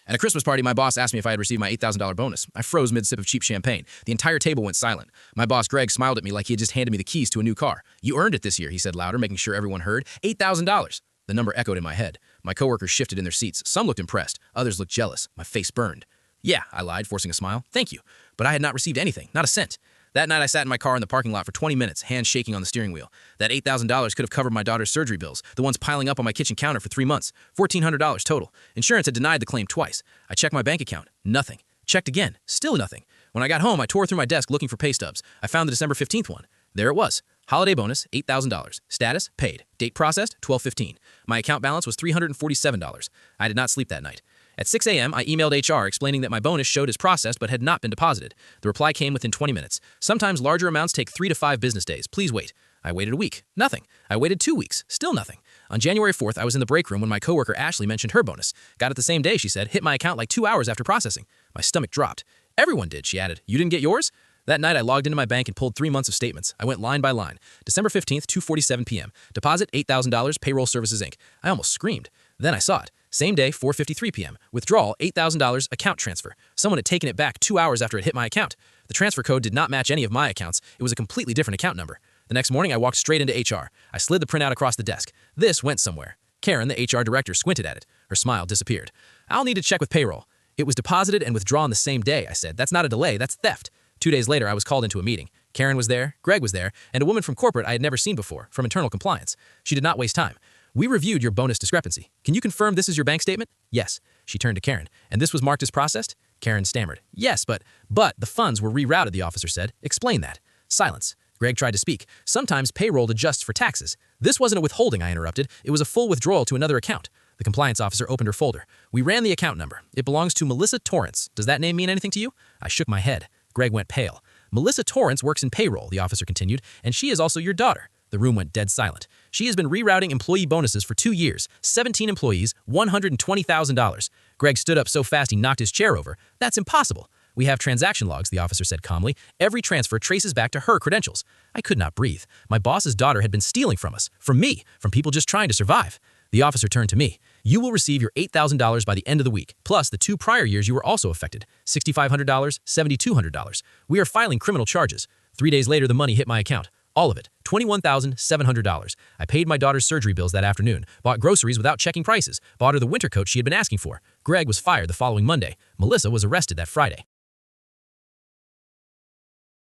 At a Christmas party, my boss asked me if I had received my $8,000 bonus. I froze mid-sip of cheap champagne. The entire table went silent. My boss, Greg, smiled at me like he had just handed me the keys to a new car. "You earned it this year," he said louder, making sure everyone heard. $8,000. The number echoed in my head. My coworkers shifted in their seats. Some looked impressed. Others looked jealous. My face burned. "Yeah," I lied, forcing a smile. "Thank you." But I had not received anything, not a cent. That night, I sat in my car in the parking lot for 20 minutes, hands shaking on the steering wheel. That $8,000 could have covered my daughter's surgery bills, the ones piling up on my kitchen counter for 3 months. $1,400 total. Insurance had denied the claim twice. I checked my bank account. Nothing. Checked again. Still nothing. When I got home, I tore through my desk looking for pay stubs. I found the December 15th one. There it was. Holiday bonus, $8,000. Status, paid. Date processed, 12/15. My account balance was $347. I did not sleep that night. At 6 a.m., I emailed HR explaining that my bonus showed as processed but had not been deposited. The reply came within 20 minutes. Sometimes larger amounts take 3 to 5 business days. Please wait. I waited a week. Nothing. I waited 2 weeks. Still nothing. On January 4th, I was in the break room when my coworker Ashley mentioned her bonus. Got it the same day, she said. Hit my account like 2 hours after processing. My stomach dropped. "Everyone did," she added. "You didn't get yours?" That night, I logged into my bank and pulled 3 months of statements. I went line by line. December 15th, 2:47 p.m. Deposit, $8,000, Payroll Services, Inc. I almost screamed. Then I saw it. Same day, 4:53 p.m. Withdrawal, $8,000, account transfer. Someone had taken it back 2 hours after it hit my account. The transfer code did not match any of my accounts. It was a completely different account number. The next morning, I walked straight into HR. I slid the printout across the desk. This went somewhere. Karen, the HR director, squinted at it. Her smile disappeared. "I'll need to check with payroll." "It was deposited and withdrawn the same day," I said. "That's not a delay, that's theft." 2 days later, I was called into a meeting. Karen was there, Greg was there, and a woman from corporate I had never seen before, from internal compliance. She did not waste time. "We reviewed your bonus discrepancy. Can you confirm this is your bank statement?" "Yes." She turned to Karen. "And this was marked as processed?" Karen stammered. "Yes, but the funds were rerouted," the officer said. "Explain that." Silence. Greg tried to speak. "Sometimes payroll adjusts for taxes." "This wasn't a withholding," I interrupted. "It was a full withdrawal to another account." The compliance officer opened her folder. "We ran the account number. It belongs to Melissa Torrance. Does that name mean anything to you?" I shook my head. Greg went pale. "Melissa Torrance works in payroll," the officer continued, "and she is also your daughter." The room went dead silent. "She has been rerouting employee bonuses for 2 years, 17 employees, $120,000. Greg stood up so fast he knocked his chair over. "That's impossible." "We have transaction logs," the officer said calmly. "Every transfer traces back to her credentials." I could not breathe. My boss's daughter had been stealing from us, from me, from people just trying to survive. The officer turned to me. "You will receive your $8,000 by the end of the week, plus the 2 prior years you were also affected. $6,500, $7,200. We are filing criminal charges." 3 days later, the money hit my account. All of it. $21,700. I paid my daughter's surgery bills that afternoon, bought groceries without checking prices, bought her the winter coat she had been asking for. Greg was fired the following Monday. Melissa was arrested that Friday.